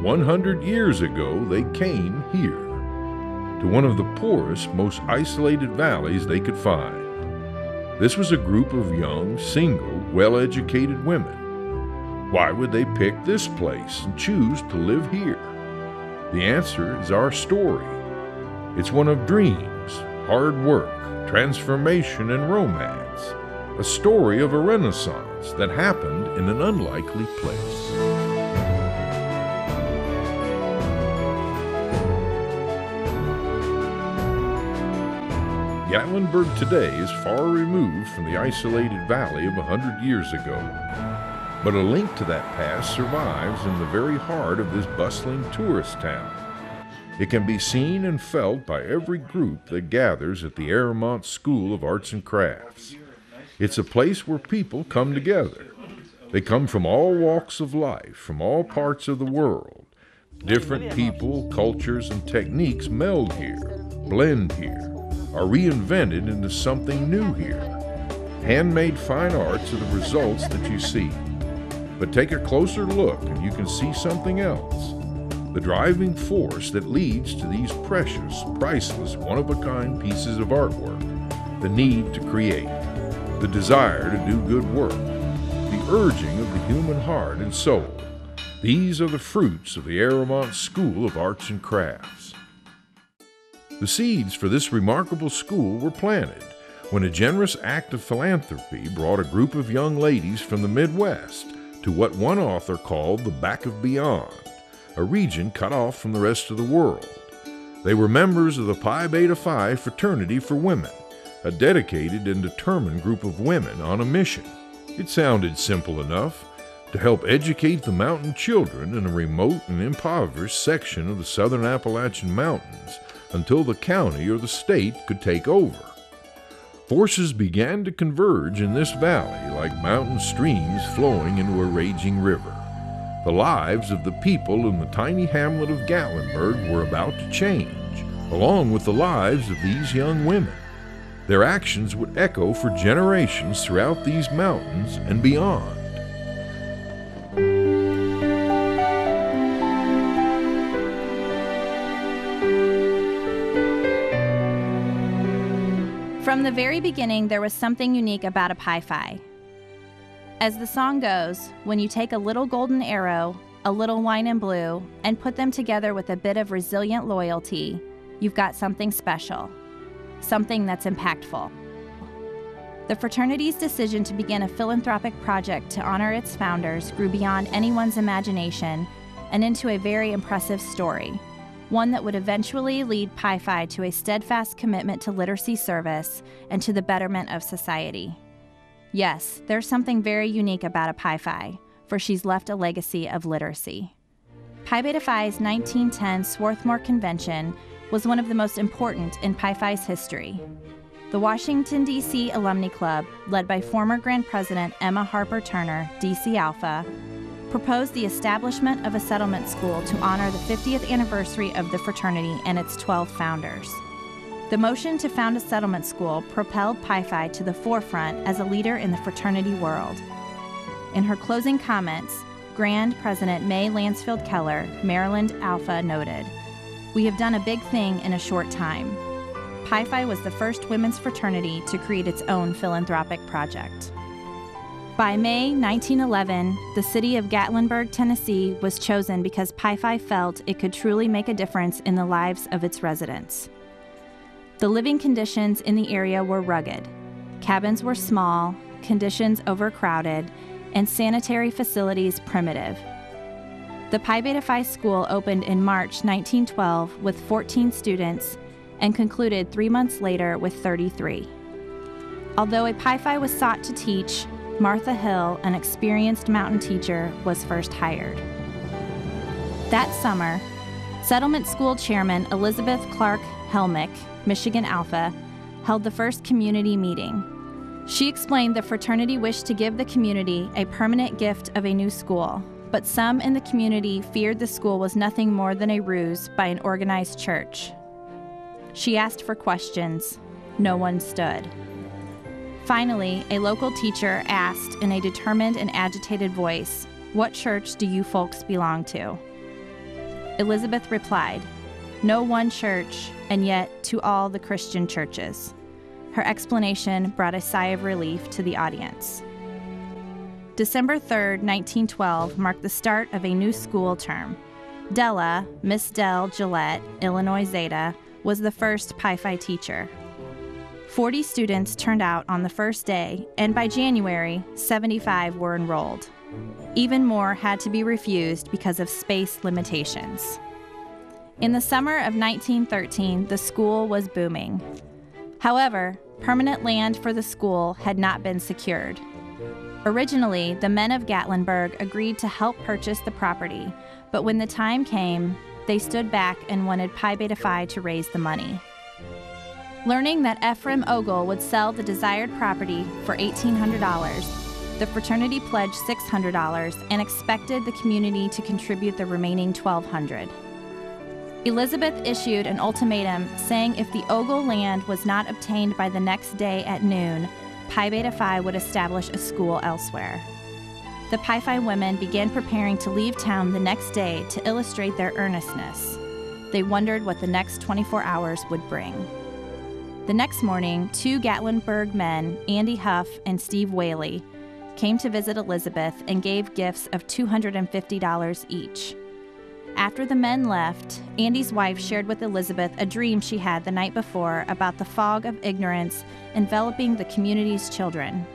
100 years ago, they came here, to one of the poorest, most isolated valleys they could find. This was a group of young, single, well-educated women. Why would they pick this place and choose to live here? The answer is our story. It's one of dreams, hard work, transformation, and romance. A story of a renaissance that happened in an unlikely place. Gatlinburg today is far removed from the isolated valley of 100 years ago. But a link to that past survives in the very heart of this bustling tourist town. It can be seen and felt by every group that gathers at the alewine School of Arts and Crafts. It's a place where people come together. They come from all walks of life, from all parts of the world. Different people, cultures, and techniques meld here, blend here, are reinvented into something new here. Handmade fine arts are the results that you see. But take a closer look and you can see something else. The driving force that leads to these precious, priceless, one-of-a-kind pieces of artwork. The need to create. The desire to do good work. The urging of the human heart and soul. These are the fruits of the alewine School of Arts and Crafts. The seeds for this remarkable school were planted when a generous act of philanthropy brought a group of young ladies from the Midwest to what one author called the Back of Beyond, a region cut off from the rest of the world. They were members of the Pi Beta Phi fraternity for women, a dedicated and determined group of women on a mission. It sounded simple enough: to help educate the mountain children in a remote and impoverished section of the southern Appalachian Mountains until the county or the state could take over. Forces began to converge in this valley like mountain streams flowing into a raging river. The lives of the people in the tiny hamlet of Gatlinburg were about to change, along with the lives of these young women. Their actions would echo for generations throughout these mountains and beyond. From the very beginning, there was something unique about a Pi-Phi. As the song goes, when you take a little golden arrow, a little wine and blue, and put them together with a bit of resilient loyalty, you've got something special, something that's impactful. The fraternity's decision to begin a philanthropic project to honor its founders grew beyond anyone's imagination and into a very impressive story. One that would eventually lead Pi-Phi to a steadfast commitment to literacy service and to the betterment of society. Yes, there's something very unique about a Pi-Phi, for she's left a legacy of literacy. Pi Beta Phi's 1910 Swarthmore Convention was one of the most important in Pi-Phi's history. The Washington, D.C. Alumni Club, led by former Grand President Emma Harper Turner, D.C. Alpha, proposed the establishment of a settlement school to honor the 50th anniversary of the fraternity and its 12 founders. The motion to found a settlement school propelled Pi-Phi to the forefront as a leader in the fraternity world. In her closing comments, Grand President May Lansfield Keller, Maryland Alpha, noted, "We have done a big thing in a short time." Pi-Phi was the first women's fraternity to create its own philanthropic project. By May 1911, the city of Gatlinburg, Tennessee was chosen because Pi-Phi felt it could truly make a difference in the lives of its residents. The living conditions in the area were rugged. Cabins were small, conditions overcrowded, and sanitary facilities primitive. The Pi Beta Phi school opened in March 1912 with 14 students and concluded 3 months later with 33. Although a Pi-Phi was sought to teach, Martha Hill, an experienced mountain teacher, was first hired. That summer, Settlement School Chairman Elizabeth Clark Helmick, Michigan Alpha, held the first community meeting. She explained the fraternity wished to give the community a permanent gift of a new school, but some in the community feared the school was nothing more than a ruse by an organized church. She asked for questions. No one stood. Finally, a local teacher asked in a determined and agitated voice, "What church do you folks belong to?" Elizabeth replied, "No one church, and yet to all the Christian churches." Her explanation brought a sigh of relief to the audience. December 3rd, 1912 marked the start of a new school term. Della, Miss Dell Gillette, Illinois Zeta, was the first Pi-Phi teacher. 40 students turned out on the first day, and by January, 75 were enrolled. Even more had to be refused because of space limitations. In the summer of 1913, the school was booming. However, permanent land for the school had not been secured. Originally, the men of Gatlinburg agreed to help purchase the property, but when the time came, they stood back and wanted Pi Beta Phi to raise the money. Learning that Ephraim Ogle would sell the desired property for $1,800, the fraternity pledged $600 and expected the community to contribute the remaining $1,200. Elizabeth issued an ultimatum saying if the Ogle land was not obtained by the next day at noon, Pi Beta Phi would establish a school elsewhere. The Pi-Phi women began preparing to leave town the next day to illustrate their earnestness. They wondered what the next 24 hours would bring. The next morning, 2 Gatlinburg men, Andy Huff and Steve Whaley, came to visit Elizabeth and gave gifts of $250 each. After the men left, Andy's wife shared with Elizabeth a dream she had the night before about the fog of ignorance enveloping the community's children.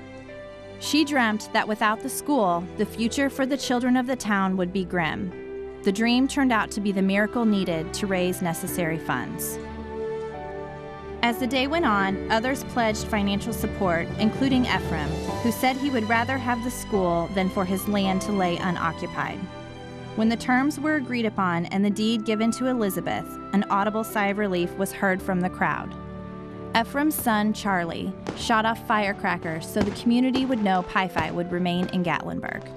She dreamt that without the school, the future for the children of the town would be grim. The dream turned out to be the miracle needed to raise necessary funds. As the day went on, others pledged financial support, including Ephraim, who said he would rather have the school than for his land to lay unoccupied. When the terms were agreed upon and the deed given to Elizabeth, an audible sigh of relief was heard from the crowd. Ephraim's son, Charlie, shot off firecrackers so the community would know Pi-Phi would remain in Gatlinburg.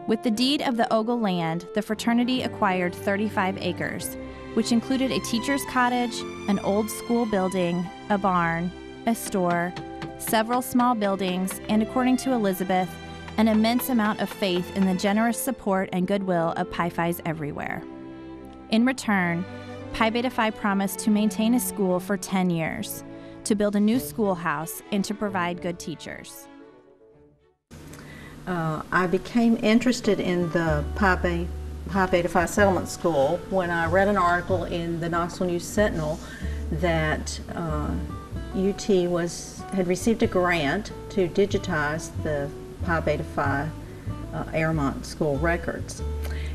With the deed of the Ogle land, the fraternity acquired 35 acres, which included a teacher's cottage, an old school building, a barn, a store, several small buildings, and according to Elizabeth, an immense amount of faith in the generous support and goodwill of Pi-Phis everywhere. In return, Pi Beta Phi promised to maintain a school for 10 years, to build a new schoolhouse, and to provide good teachers. I became interested in the Pi Beta Phi Settlement School when I read an article in the Knoxville News Sentinel that UT had received a grant to digitize the Pi Beta Phi Airmont school records.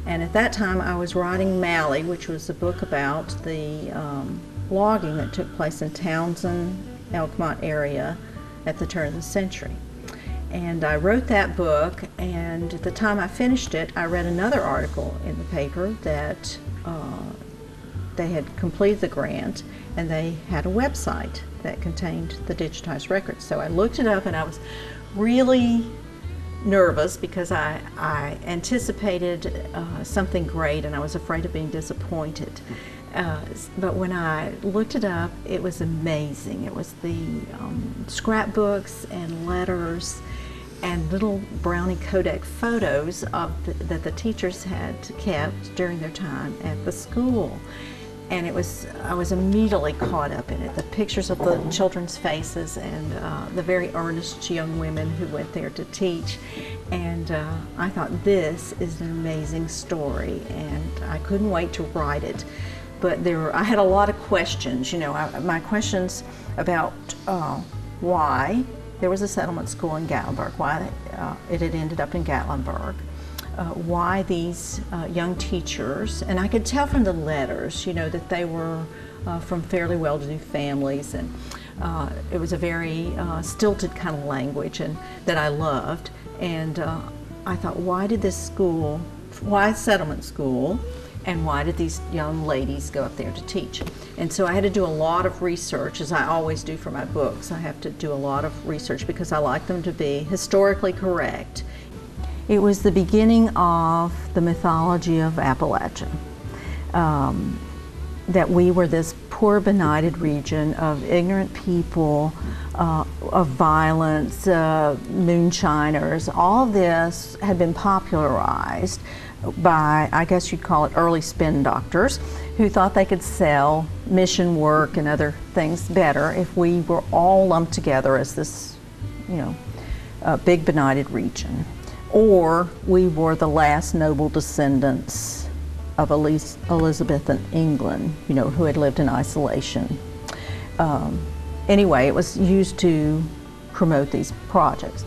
And at that time I was writing Mally, which was a book about the logging that took place in Townsend, Elkmont area at the turn of the century. And I wrote that book, and at the time I finished it, I read another article in the paper that they had completed the grant and they had a website that contained the digitized records. So I looked it up and I was really nervous because I anticipated something great and I was afraid of being disappointed. But when I looked it up, it was amazing. It was the scrapbooks and letters and little Brownie Kodak photos that the teachers had kept during their time at the school. And I was immediately caught up in it. The pictures of the children's faces and the very earnest young women who went there to teach. And I thought, this is an amazing story, and I couldn't wait to write it. But I had a lot of questions. You know, my questions about why there was a settlement school in Gatlinburg, why it had ended up in Gatlinburg, why these young teachers, and I could tell from the letters, you know, that they were from fairly well-to-do families, and it was a very stilted kind of language and that I loved. And I thought, why settlement school? And why did these young ladies go up there to teach? And so I had to do a lot of research, as I always do for my books. I have to do a lot of research because I like them to be historically correct. It was the beginning of the mythology of Appalachia, that we were this poor, benighted region of ignorant people, of violence, moonshiners. All this had been popularized by, I guess you'd call it, early spin doctors who thought they could sell mission work and other things better if we were all lumped together as this, big benighted region. Or we were the last noble descendants of Elizabeth in England, who had lived in isolation. Anyway, it was used to promote these projects.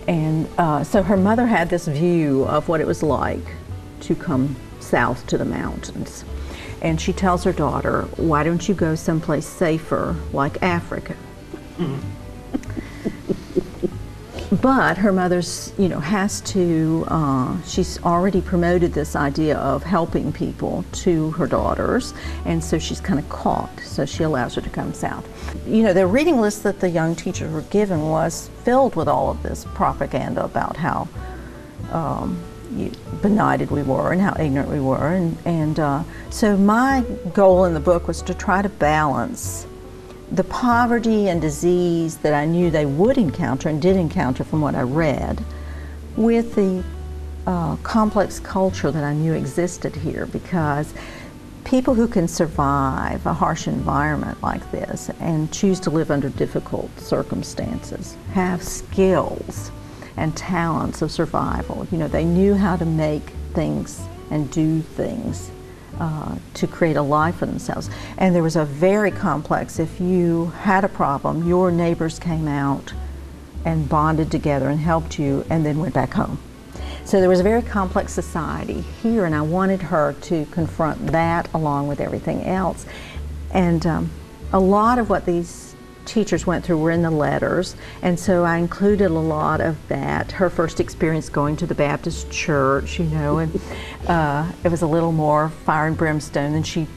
And so her mother had this view of what it was like to come south to the mountains. And she tells her daughter, why don't you go someplace safer like Africa? But her mother's, has to, she's already promoted this idea of helping people to her daughters, and so she's kind of caught, so she allows her to come south. The reading list that the young teachers were given was filled with all of this propaganda about how benighted we were and how ignorant we were, and so my goal in the book was to try to balance the poverty and disease that I knew they would encounter and did encounter from what I read with the complex culture that I knew existed here, because people who can survive a harsh environment like this and choose to live under difficult circumstances have skills and talents of survival. They knew how to make things and do things to create a life for themselves. And there was a very complex, if you had a problem, your neighbors came out and bonded together and helped you and then went back home. So there was a very complex society here, and I wanted her to confront that along with everything else. And a lot of what these teachers went through were in the letters, and so I included a lot of that. Her first experience going to the Baptist church, and it was a little more fire and brimstone than she,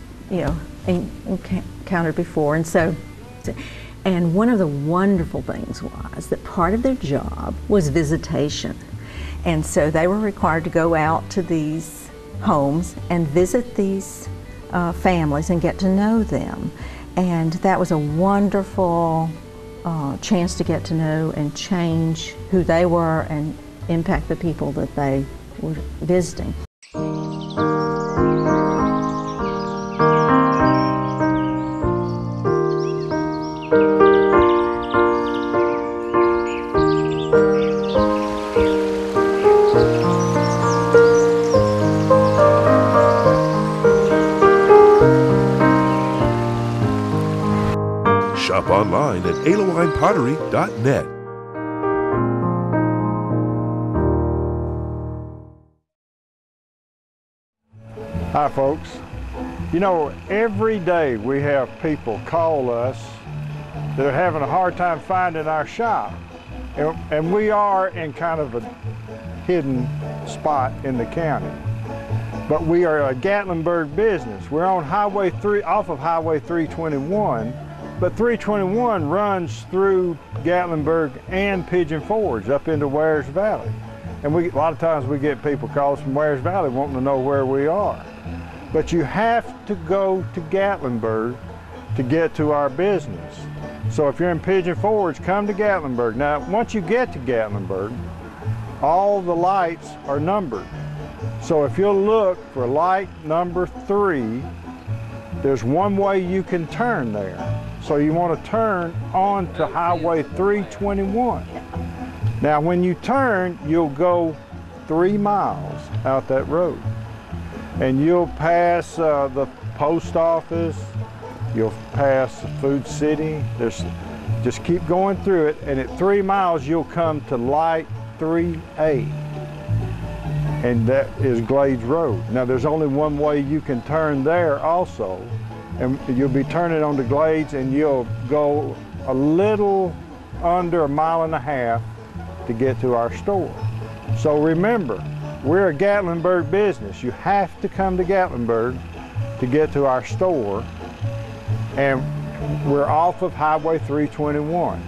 encountered before. And one of the wonderful things was that part of their job was visitation. And so they were required to go out to these homes and visit these families and get to know them. And that was a wonderful chance to get to know and change who they were and impact the people that they were visiting. Shop online at alewine-pottery.net. Hi folks. Every day we have people call us that are having a hard time finding our shop. And we are in kind of a hidden spot in the county. But we are a Gatlinburg business. We're on Highway 3, off of Highway 321. But 321 runs through Gatlinburg and Pigeon Forge up into Wares Valley. And a lot of times we get people calls from Wares Valley wanting to know where we are. But you have to go to Gatlinburg to get to our business. So if you're in Pigeon Forge, come to Gatlinburg. Now, once you get to Gatlinburg, all the lights are numbered. So if you'll look for light number 3, there's one way you can turn there. So you want to turn onto Highway 321. Now when you turn, you'll go 3 miles out that road. And you'll pass the post office, you'll pass Food City. Just keep going through it, and at 3 miles you'll come to Light 3A. And that is Glades Road. Now there's only one way you can turn there also. And you'll be turning onto Glades, and you'll go a little under 1.5 miles to get to our store. So remember, we're a Gatlinburg business. You have to come to Gatlinburg to get to our store. And we're off of Highway 321.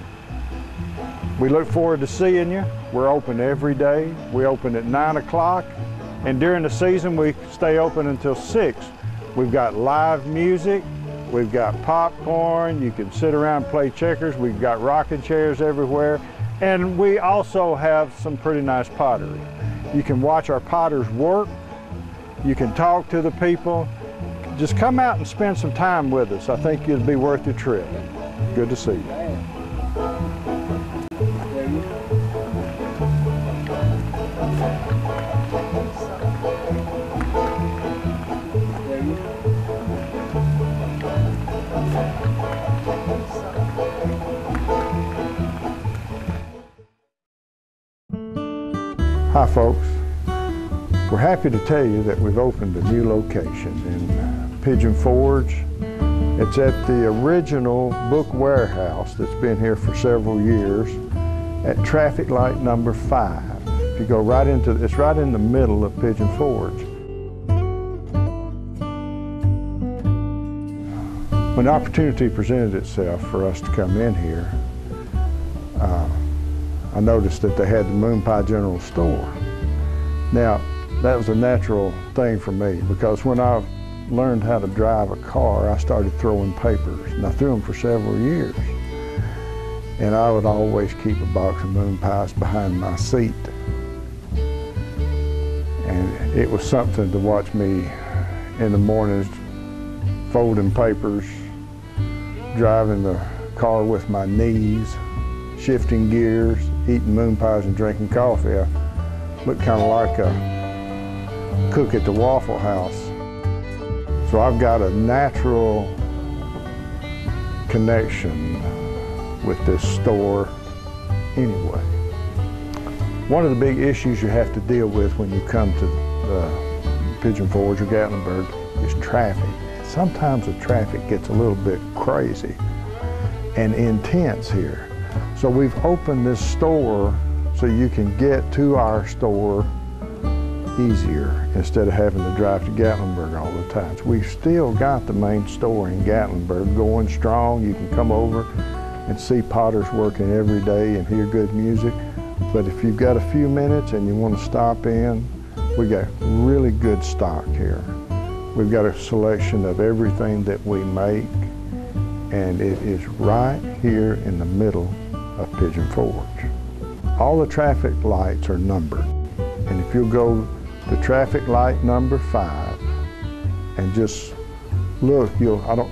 We look forward to seeing you. We're open every day. We open at 9 o'clock. And during the season, we stay open until 6. We've got live music, We've got popcorn. You can sit around and play checkers. We've got rocking chairs everywhere. And we also have some pretty nice pottery. You can watch our potters work. You can talk to the people. Just come out and spend some time with us. I think it'll be worth the trip. Good to see you. Hi folks, we're happy to tell you that we've opened a new location in Pigeon Forge. It's at the original book warehouse that's been here for several years at traffic light number 5. If you go right into, it's right in the middle of Pigeon Forge. When the opportunity presented itself for us to come in here, I noticed that they had the Moon Pie General Store. Now, that was a natural thing for me because when I learned how to drive a car, I started throwing papers, and I threw them for several years. And I would always keep a box of moon pies behind my seat. And it was something to watch me in the mornings folding papers, driving the car with my knees, shifting gears, eating moon pies and drinking coffee. I looked kind of like a cook at the Waffle House. So I've got a natural connection with this store anyway. One of the big issues you have to deal with when you come to Pigeon Forge or Gatlinburg is traffic. Sometimes the traffic gets a little bit crazy and intense here. So we've opened this store so you can get to our store easier instead of having to drive to Gatlinburg all the time. So we've still got the main store in Gatlinburg going strong. You can come over and see potters working every day and hear good music. But if you've got a few minutes and you want to stop in, we got really good stock here. We've got a selection of everything that we make, and it is right here in the middle of Pigeon Forge. All the traffic lights are numbered, and if you'll go to traffic light number 5 and just look, I don't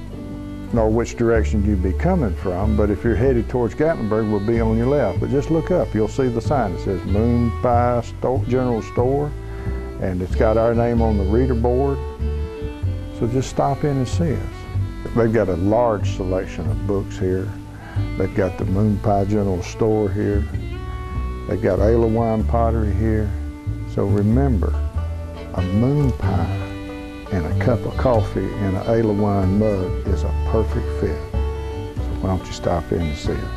know which direction you'd be coming from, but if you're headed towards Gatlinburg, we'll be on your left. But just look up, you'll see the sign that says Moon Pie General Store, and it's got our name on the reader board. So just stop in and see us. They've got a large selection of books here. They've got the Moon Pie General Store here. They've got alewine pottery here. So remember, a moon pie and a cup of coffee in an alewine mug is a perfect fit. So why don't you stop in and see us?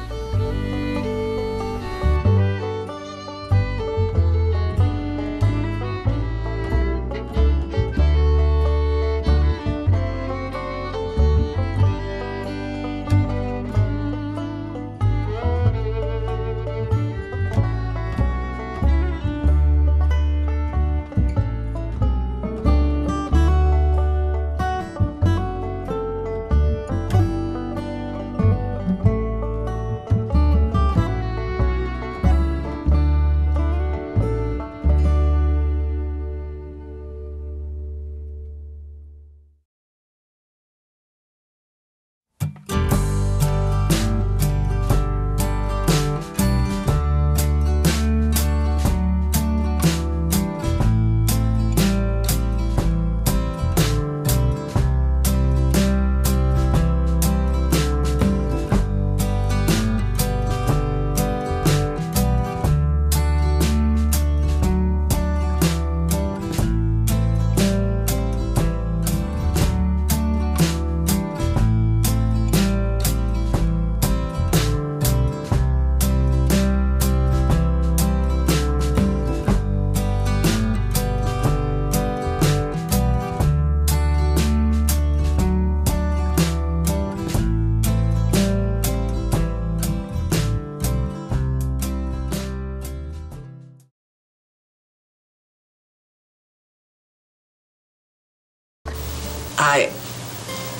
I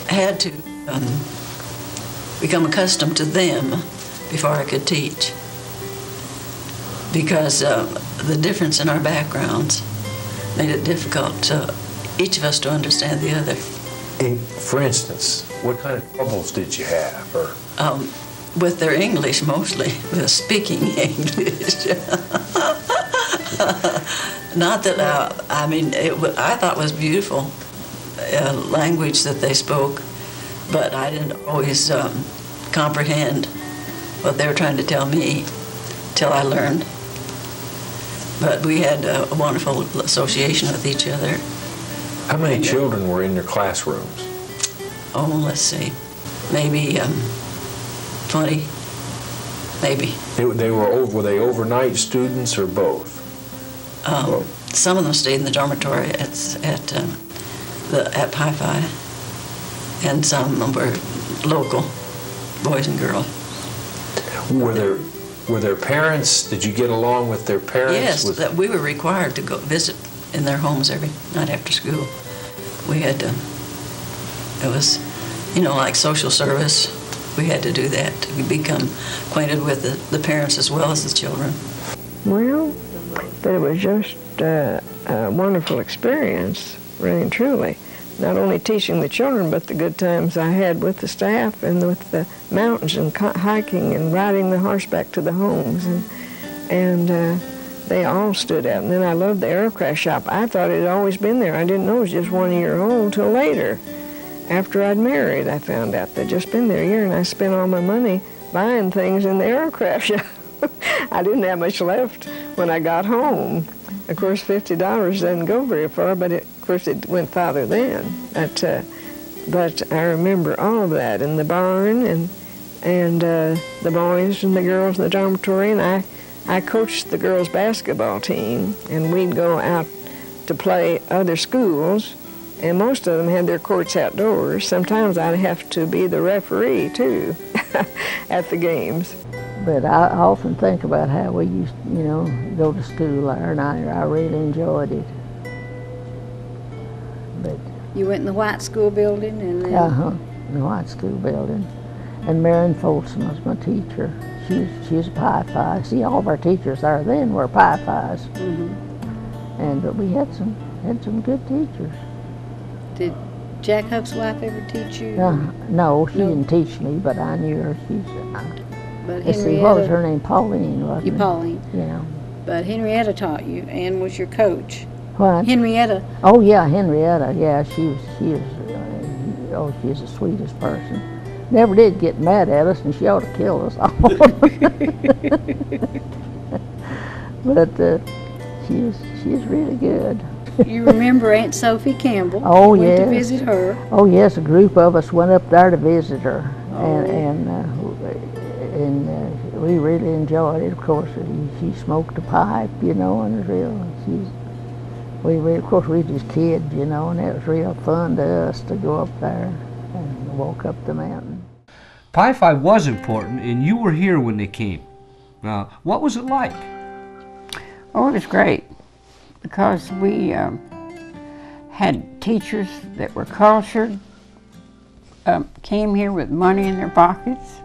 had to become accustomed to them before I could teach, because the difference in our backgrounds made it difficult to each of us to understand the other. For instance, what kind of troubles did you have? Or with their English mostly, with speaking English. Not that, I mean, I thought it was beautiful language that they spoke, but I didn't always comprehend what they were trying to tell me till I learned. But we had a wonderful association with each other. How many children were in your classrooms? Oh, let's see, maybe 20, maybe. Were they overnight students or both? Some of them stayed in the dormitory at Pi-Phi, and some were local, boys and girls. Were their parents? Did you get along with their parents? Yes, that we were required to go visit in their homes every night after school. We had to. It was, like social service. We had to do that to become acquainted with the parents as well as the children. Well, but it was just a wonderful experience, really and truly. Not only teaching the children, but the good times I had with the staff and with the mountains and hiking and riding the horseback to the homes. And they all stood out. And then I loved the aircraft shop. I thought it had always been there. I didn't know it was just 1 year old till later. After I'd married, I found out they'd just been there a year, and I spent all my money buying things in the aircraft shop. I didn't have much left when I got home. Of course, $50 doesn't go very far, but of course it went farther then. But I remember all of that in the barn, and the boys and the girls in the dormitory, and I coached the girls' basketball team, and we'd go out to play other schools, and most of them had their courts outdoors. Sometimes I'd have to be the referee, too, at the games. But I often think about how we used to, go to school there, and I really enjoyed it. But you went in the white school building, and then the white school building, and Marion Folsom was my teacher. She's a Pi-Phi. See, all of our teachers there then were Pi-Phis, but we had some good teachers. Did Jack Huck's wife ever teach you? No, she didn't teach me, but I knew her. But let's see, what was her name? Pauline, wasn't it? Pauline. Yeah. But Henrietta taught you and was your coach. What? Henrietta. Oh yeah, Henrietta. Yeah, she's the sweetest person. Never did get mad at us, and she ought to kill us all. But she's really good. You remember Aunt Sophie Campbell? Oh, you yes. Went to visit her. Oh, yes. A group of us went up there to visit her, and we really enjoyed it. Of course, she smoked a pipe, and it was real. Of course, we were just kids, and it was real fun to us to go up there and walk up the mountain. Pi-Phi was important, and you were here when they came. What was it like? Oh, it was great, because we had teachers that were cultured, came here with money in their pockets.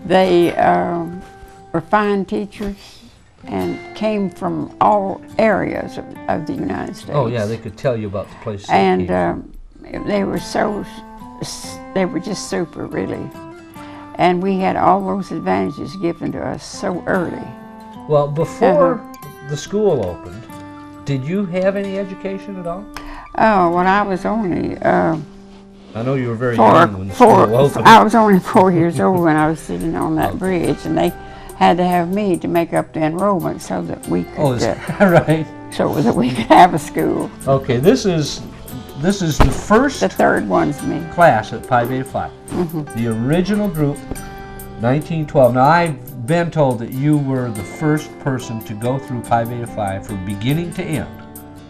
They were fine teachers and came from all areas of the United States. Oh yeah, they could tell you about the places. And they were just super, really. And we had all those advantages given to us so early. Well, before the school opened, did you have any education at all? Oh, well, I was only... I know you were very young when the school opened. I was only 4 years old when I was sitting on that bridge, and they had to have me to make up the enrollment so that we could... Oh, is that right? So that we could have a school. Okay, this is the first... The third one's me. ...class at Pi Beta Phi. The original group, 1912. Now, I've been told that you were the first person to go through Pi Beta Phi from beginning to end,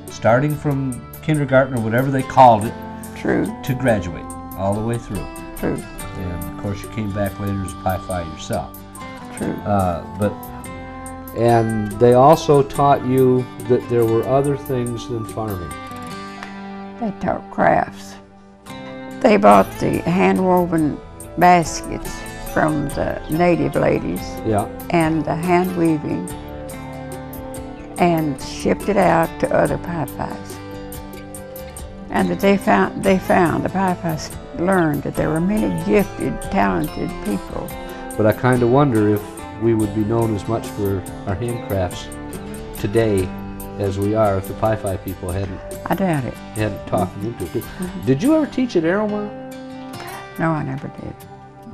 starting from kindergarten or whatever they called it. True. To graduate, all the way through. True. And of course you came back later as Pi-Phi yourself. True. And they also taught you that there were other things than farming. They taught crafts. They bought the hand-woven baskets from the native ladies, Yeah. and the hand weaving, and shipped it out to other pi-phis. And that they found the pi-phis learned that there were many gifted, talented people. But I kind of wonder if we would be known as much for our handcrafts today as we are if the Pi-Phi people hadn't. I doubt it. Hadn't talked them into it. Did you ever teach at Arrowmere? No, I never did.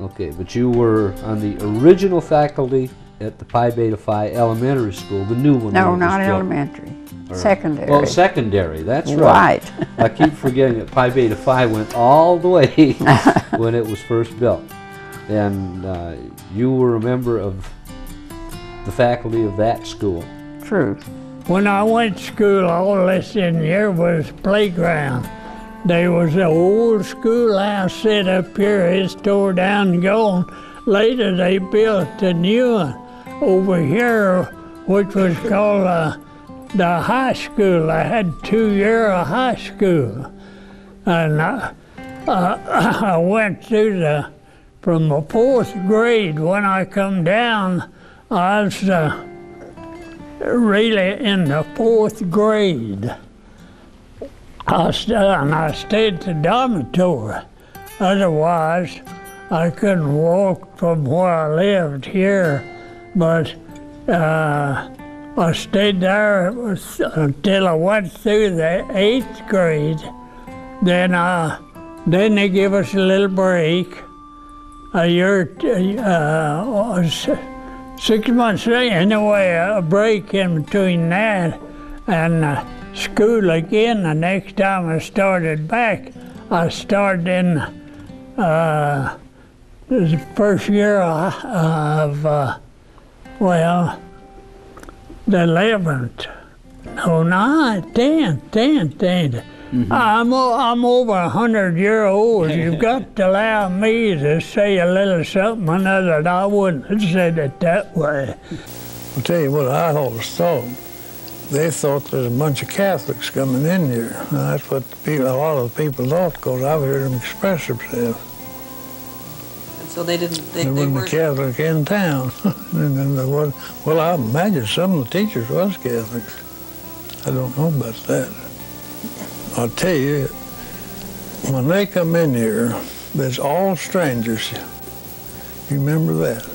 Okay, but you were on the original faculty at the Pi Beta Phi Elementary School, the new one. No, not elementary. Secondary. Oh, secondary, that's right. I keep forgetting that Pi Beta Phi went all the way when it was first built. And you were a member of the faculty of that school. True. When I went to school, all this in here was playground. There was an old schoolhouse set up here. It's tore down and gone. Later, they built a new one over here, which was called the high school. I had 2 years of high school. And I went through from the 4th grade. When I come down, I was really in the 4th grade. I stayed at the dormitory. Otherwise, I couldn't walk from where I lived here, but I stayed there until I went through the 8th grade. Then they give us a little break, a year, 6 months anyway, a break in between that, and school again. The next time I started back, I started in the first year of well, the 11th. No, not 10th. I'm over 100 years old. You've got to allow me to say a little something another that I wouldn't have said it that way. I'll tell you what I always thought. They thought there was a bunch of Catholics coming in here. Now, that's what a lot of the people thought, because I've heard them express themselves. And so they didn't. They wasn't weren't a Catholic in town. And there was, well, I imagine some of the teachers was Catholics. I don't know about that. I'll tell you, when they come in here, there's all strangers. You remember that?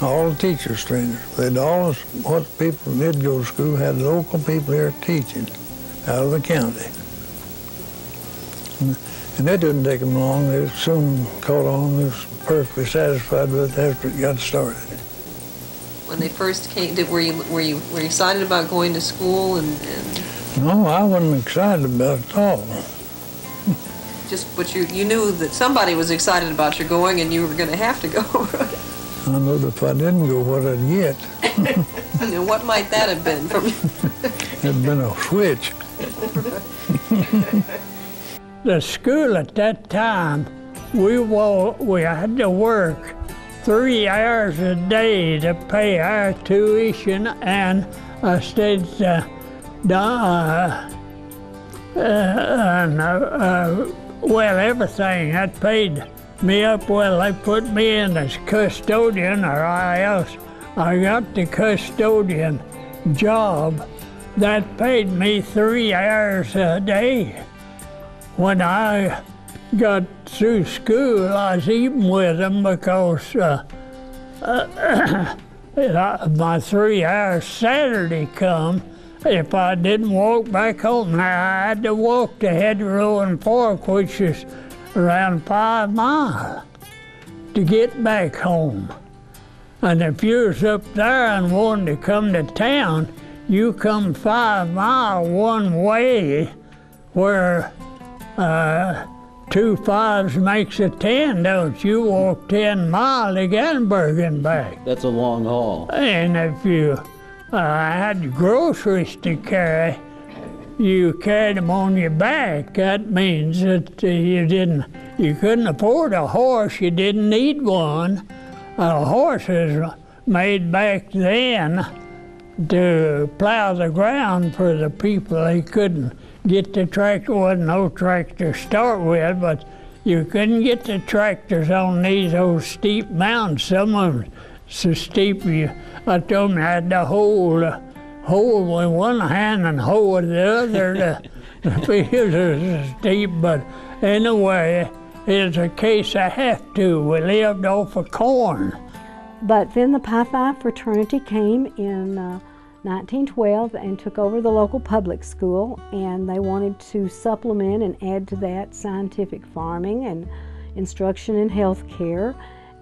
All the teachers strangers. They'd always, what people did go to school, had local people here teaching out of the county. And that didn't take them long. They soon caught on. They was perfectly satisfied with it after it got started. When they first came, were you excited about going to school and? No, I wasn't excited about it at all. But you knew that somebody was excited about you going, and you were going to have to go. I know that if I didn't go, what I'd get. And what might that have been from you? It'd been a switch. The school at that time, we had to work 3 hours a day to pay our tuition, and I stayed well, everything. That paid me up well. They put me in as custodian, or else I got the custodian job. That paid me 3 hours a day. When I got through school, I was eating with them because my 3 hours Saturday come. If I didn't walk back home, now I had to walk to Hedgerow and Fork, which is around 5 miles, to get back home. And if you was up there and wanted to come to town, you come 5 miles one way, where 2 5s makes a 10, don't you? Walk 10 miles to Gatlinburg and back. That's a long haul. And if you had groceries to carry, you carried them on your back. That means that you couldn't afford a horse. You didn't need one. Horses made back then to plow the ground for the people. They couldn't get the tractor. Wasn't no tractor to start with, but you couldn't get the tractors on these old steep mountains. Some of them so steep, I told them I had to hold with one hand and hold with the other. The fields are steep, but anyway, it's a case I have to. We lived off of corn. But then the Pi-Phi fraternity came in 1912 and took over the local public school, and they wanted to supplement and add to that scientific farming and instruction in health care.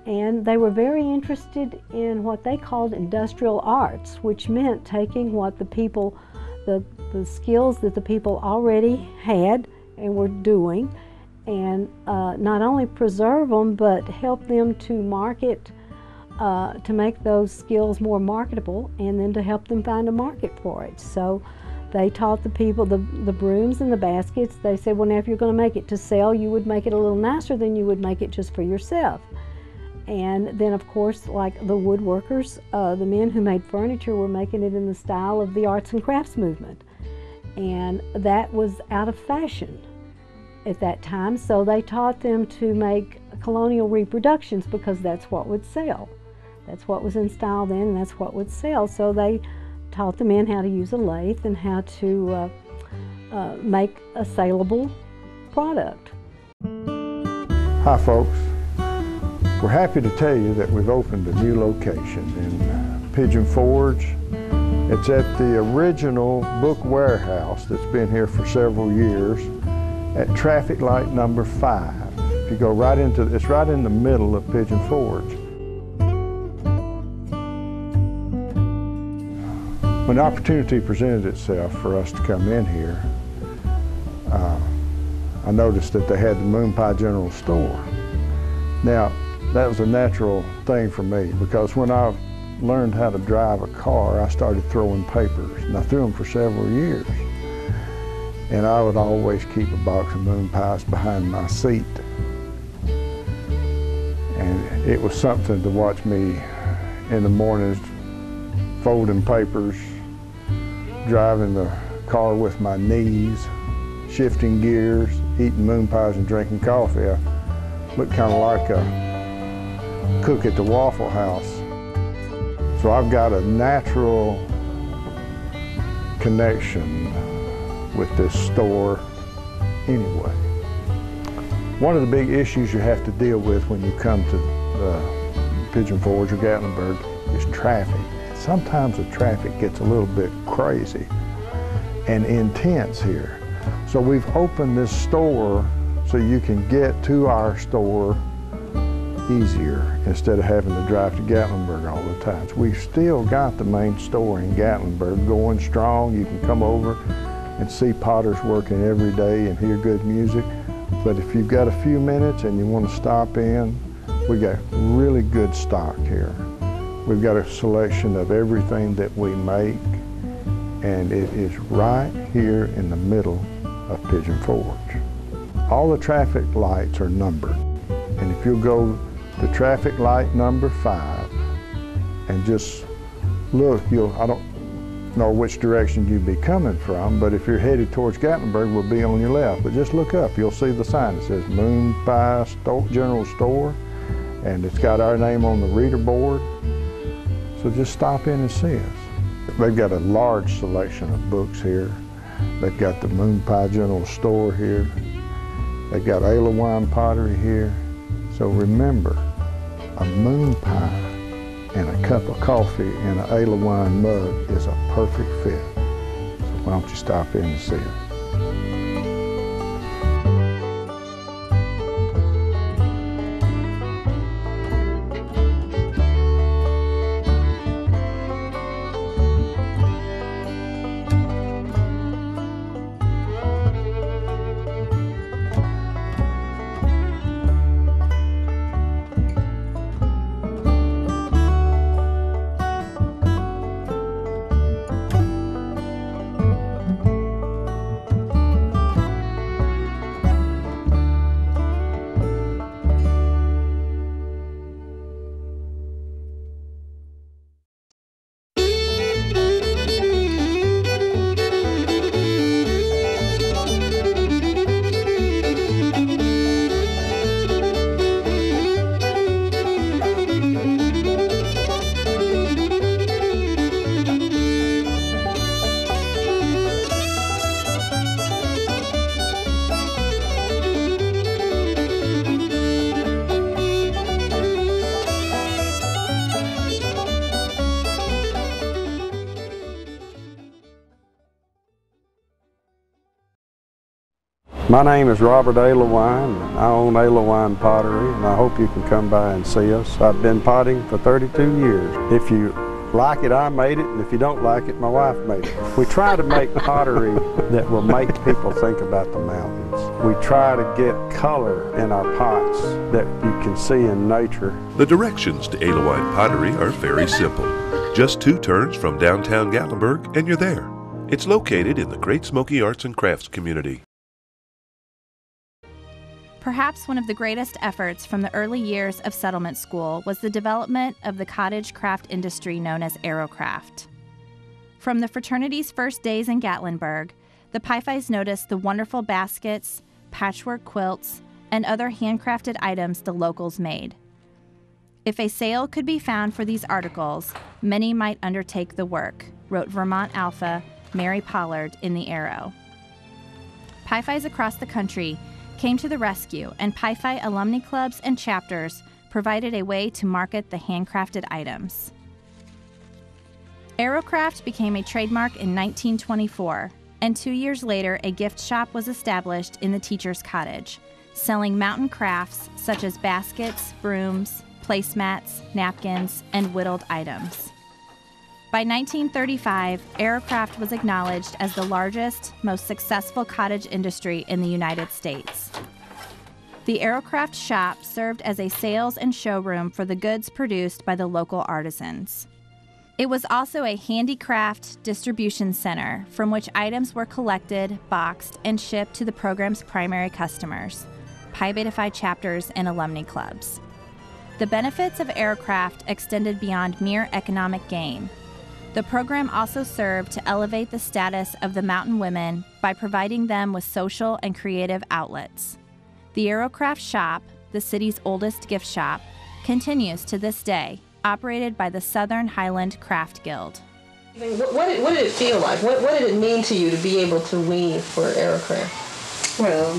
And they were very interested in what they called industrial arts, which meant taking what the people, the skills that the people already had and were doing, and not only preserve them, but help them to market, to make those skills more marketable, and then to help them find a market for it. So they taught the people the brooms and the baskets. They said, well, now if you're going to make it to sell, you would make it a little nicer than you would make it just for yourself. And then, of course, like the woodworkers, the men who made furniture were making it in the style of the arts and crafts movement. And that was out of fashion at that time, so they taught them to make colonial reproductions because that's what would sell. That's what was in style then, and that's what would sell. So they taught the men how to use a lathe and how to make a saleable product. Hi folks, we're happy to tell you that we've opened a new location in Pigeon Forge. It's at the original book warehouse that's been here for several years at traffic light number 5. If you go right into, it's right in the middle of Pigeon Forge. When the opportunity presented itself for us to come in here, I noticed that they had the Moon Pie General Store. Now, that was a natural thing for me because when I learned how to drive a car, I started throwing papers, and I threw them for several years. And I would always keep a box of moon pies behind my seat. And it was something to watch me in the mornings folding papers, driving the car with my knees, shifting gears, eating moon pies and drinking coffee. I looked kind of like a cook at the Waffle House. So I've got a natural connection with this store anyway. One of the big issues you have to deal with when you come to Pigeon Forge or Gatlinburg is traffic. Sometimes the traffic gets a little bit crazy and intense here. So we've opened this store so you can get to our store easier instead of having to drive to Gatlinburg all the time. So we've still got the main store in Gatlinburg going strong. You can come over and see potters working every day and hear good music. But if you've got a few minutes and you want to stop in, we got really good stock here. We've got a selection of everything that we make, and it is right here in the middle of Pigeon Forge. All the traffic lights are numbered, and if you'll go to traffic light number 5 and just look, I don't know which direction you'd be coming from, but if you're headed towards Gatlinburg, we'll be on your left. But just look up, you'll see the sign that says Moon Pie General Store, and it's got our name on the reader board. So just stop in and see us. They've got a large selection of books here. They've got the Moon Pie General Store here. They've got alewine pottery here. So remember, a moon pie and a cup of coffee in an alewine mug is a perfect fit. So why don't you stop in and see us? My name is Robert Alewine. I own Alewine Pottery, and I hope you can come by and see us. I've been potting for 32 years. If you like it, I made it, and if you don't like it, my wife made it. We try to make pottery that will make people think about the mountains. We try to get color in our pots that you can see in nature. The directions to Alewine Pottery are very simple. Just 2 turns from downtown Gatlinburg and you're there. It's located in the Great Smoky Arts and Crafts community. Perhaps one of the greatest efforts from the early years of settlement school was the development of the cottage craft industry known as aerocraft. From the fraternity's first days in Gatlinburg, the Pi-Phis noticed the wonderful baskets, patchwork quilts, and other handcrafted items the locals made. If a sale could be found for these articles, many might undertake the work, wrote Vermont Alpha Mary Pollard in the Arrow. Pi-Phis across the country came to the rescue, and Pi-Phi alumni clubs and chapters provided a way to market the handcrafted items. Aerocraft became a trademark in 1924, and 2 years later a gift shop was established in the teacher's cottage, selling mountain crafts such as baskets, brooms, placemats, napkins, and whittled items. By 1935, aerocraft was acknowledged as the largest, most successful cottage industry in the United States. The aerocraft shop served as a sales and showroom for the goods produced by the local artisans. It was also a handicraft distribution center from which items were collected, boxed, and shipped to the program's primary customers, Pi Beta Phi chapters and alumni clubs. The benefits of aerocraft extended beyond mere economic gain. The program also served to elevate the status of the mountain women by providing them with social and creative outlets. The Aerocraft Shop, the city's oldest gift shop, continues to this day, operated by the Southern Highland Craft Guild. What did it feel like? What did it mean to you to be able to weave for Aerocraft? Well,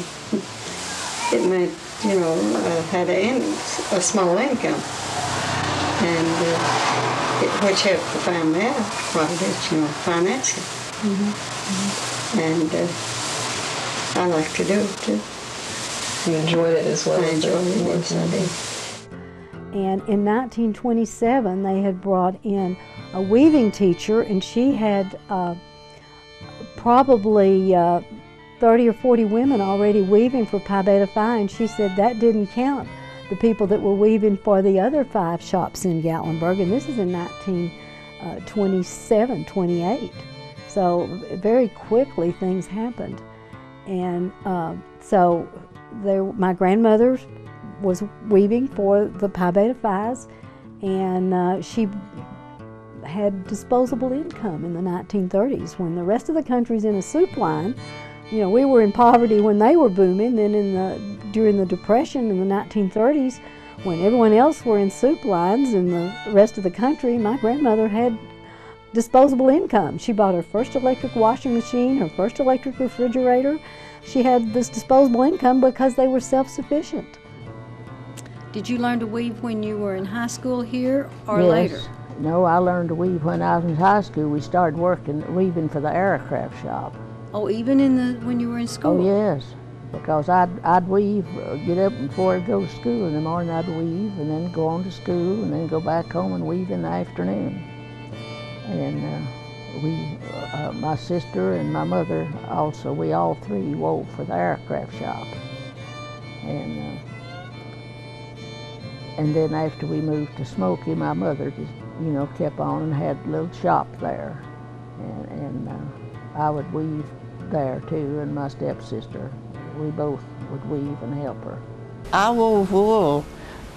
it meant, you know, I had a small income, and which helped the family out quite a bit, you know, financially. And I like to do it too. You enjoyed it as well? I enjoyed it, yes, I did. And in 1927, they had brought in a weaving teacher, and she had probably 30 or 40 women already weaving for Pi Beta Phi, and she said that didn't count the people that were weaving for the other 5 shops in Gatlinburg, and this is in 1927, 28. So very quickly things happened. And so my grandmother was weaving for the Pi Beta Phis, and she had disposable income in the 1930s when the rest of the country's in a soup line. You know, we were in poverty when they were booming. Then during the Depression in the 1930s, when everyone else were in soup lines in the rest of the country, my grandmother had disposable income. She bought her first electric washing machine, her first electric refrigerator. She had this disposable income because they were self-sufficient. Did you learn to weave when you were in high school here or Yes. later? No, I learned to weave when I was in high school. We started weaving for the aircraft shop. Oh, even when you were in school? Oh, yes, because I'd weave, get up before I'd go to school in the morning, I'd weave, and then go on to school, and then go back home and weave in the afternoon. And my sister and my mother also, we all 3 wove for the aircraft shop. And then after we moved to Smoky, my mother just, you know, kept on and had a little shop there. And I would weave there too, and my stepsister. We both would weave and help her. I wove wool.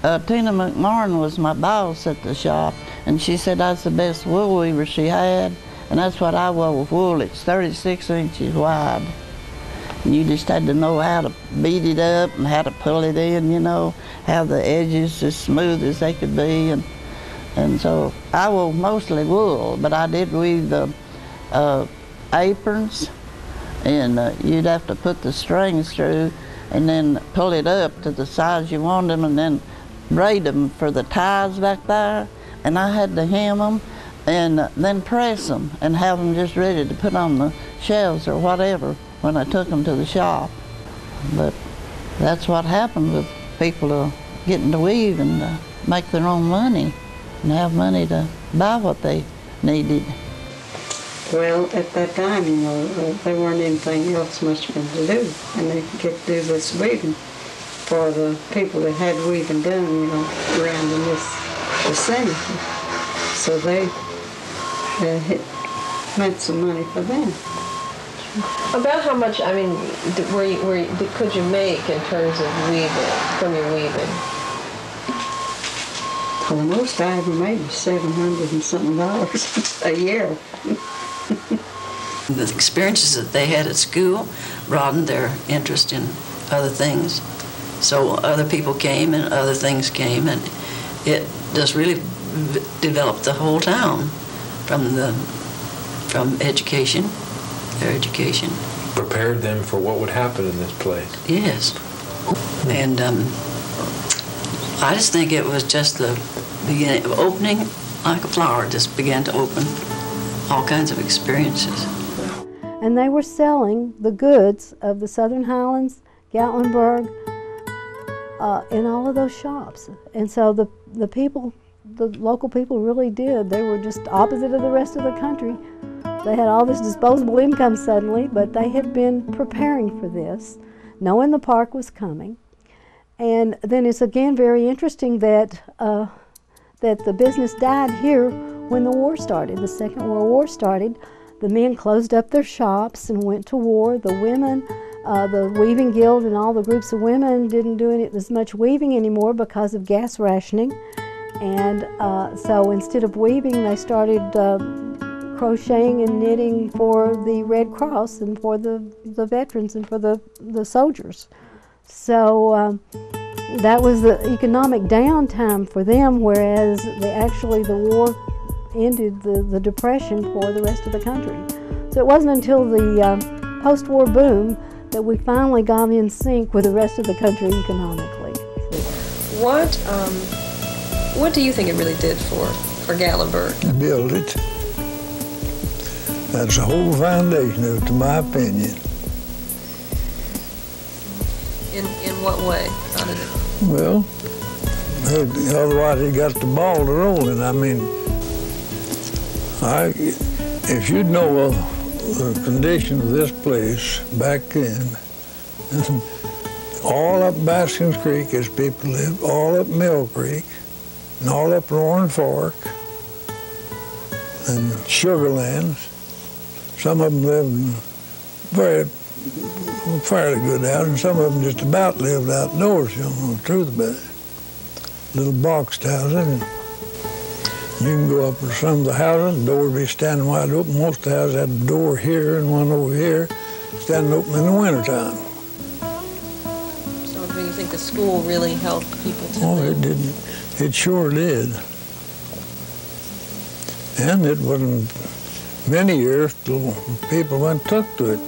Tina McMorrin was my boss at the shop, and she said I was the best wool weaver she had, and that's what I wove wool. It's 36 inches wide. And you just had to know how to beat it up and how to pull it in, you know, have the edges as smooth as they could be. And so I wove mostly wool, but I did weave the aprons, and you'd have to put the strings through and then pull it up to the size you want them, and then braid them for the ties back there. And I had to hem them and then press them and have them just ready to put on the shelves or whatever when I took them to the shop. but that's what happened with people getting to weave and make their own money and have money to buy what they needed. Well, at that time, you know, there weren't anything else much for them to do, and they could get to do this weaving for the people that had weaving done, you know, around in this vicinity. So they meant some money for them. About how much, I mean, could you make in terms of weaving, from your weaving? Well, the most I ever made was $700 and something a year. The experiences that they had at school broadened their interest in other things. So other people came and other things came, and it just really developed the whole town from education, their education. Prepared them for what would happen in this place. Yes. And I just think it was just the beginning of opening, like a flower, just began to open all kinds of experiences. And they were selling the goods of the Southern Highlands, Gatlinburg, in all of those shops. And so the local people really did. They were just opposite of the rest of the country. They had all this disposable income suddenly, but they had been preparing for this, knowing the park was coming. And then it's again very interesting that the business died here when the war started. The Second World War started. The men closed up their shops and went to war. The women, the Weaving Guild and all the groups of women didn't do as much weaving anymore because of gas rationing. And so instead of weaving, they started crocheting and knitting for the Red Cross and for the veterans and for the soldiers. So that was the economic downtime for them, whereas the war ended the depression for the rest of the country. So it wasn't until the post-war boom that we finally got in sync with the rest of the country economically. What do you think it really did for Gatlinburg? Build it. That's the whole foundation of it, to my opinion. In what way? How did it? Well, otherwise he got the ball to rolling. I mean, if you'd know the condition of this place back then, all up Baskins Creek as people live, all up Mill Creek, and all up Roaring Fork, and Sugarlands. Some of them lived fairly good out, and some of them just about lived outdoors, you know, the truth about it. Little boxed houses, and you can go up to some of the houses, the door would be standing wide open. Most of the houses had a door here and one over here, standing open in the wintertime. So do you think the school really helped people to it didn't. It sure did. And it wasn't many years till people went took to it.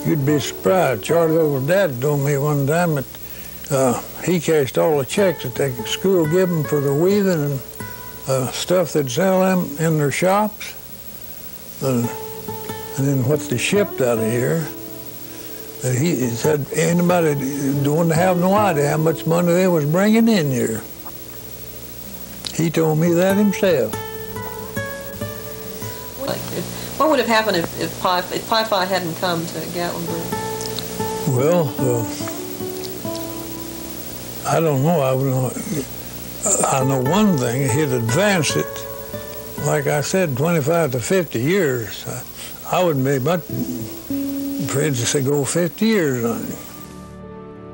You'd be surprised. Charlie Old's dad told me one time that he cashed all the checks that the school gave them for the weaving and stuff they'd sell them in their shops. And then what they shipped out of here. He said anybody don't have no idea how much money they was bringing in here. He told me that himself. What would have happened if Pi-Phi hadn't come to Gatlinburg? Well, I don't know. I know one thing. He'd advanced it, like I said, 25 to 50 years. I wouldn't be much afraid to say go 50 years on it.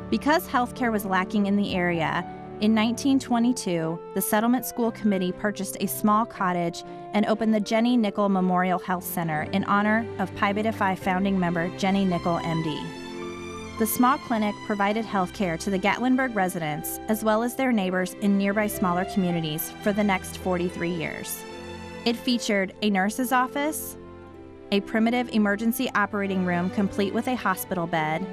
Because healthcare was lacking in the area, in 1922, the Settlement School Committee purchased a small cottage and opened the Jenny Nickel Memorial Health Center in honor of Pi Beta Phi founding member Jenny Nickel, MD. The small clinic provided health care to the Gatlinburg residents as well as their neighbors in nearby smaller communities for the next 43 years. It featured a nurse's office, a primitive emergency operating room complete with a hospital bed,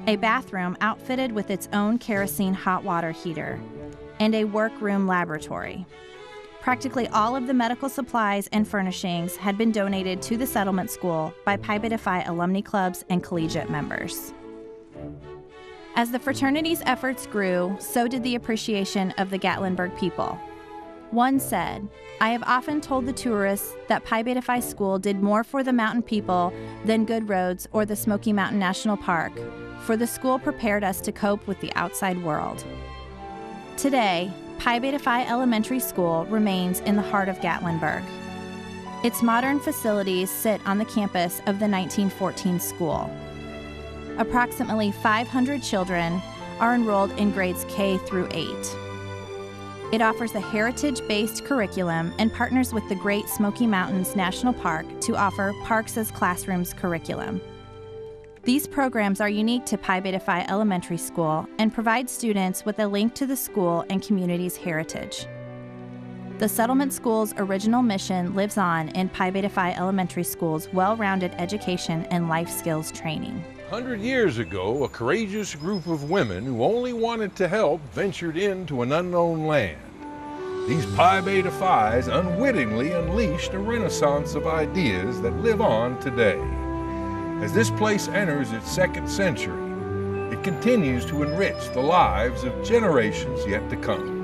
a bathroom outfitted with its own kerosene hot water heater, and a workroom laboratory. Practically all of the medical supplies and furnishings had been donated to the settlement school by Pi Beta Phi alumni clubs and collegiate members. As the fraternity's efforts grew, so did the appreciation of the Gatlinburg people. One said, "I have often told the tourists that Pi Beta Phi School did more for the mountain people than good roads or the Smoky Mountain National Park, for the school prepared us to cope with the outside world." Today, Pi Beta Phi Elementary School remains in the heart of Gatlinburg. Its modern facilities sit on the campus of the 1914 school. Approximately 500 children are enrolled in grades K through 8. It offers a heritage-based curriculum and partners with the Great Smoky Mountains National Park to offer Parks as Classrooms curriculum. These programs are unique to Pi Beta Phi Elementary School and provide students with a link to the school and community's heritage. The Settlement School's original mission lives on in Pi Beta Phi Elementary School's well-rounded education and life skills training. 100 years ago, a courageous group of women who only wanted to help ventured into an unknown land. These Pi Beta Phis unwittingly unleashed a renaissance of ideas that live on today. As this place enters its 2nd century, it continues to enrich the lives of generations yet to come.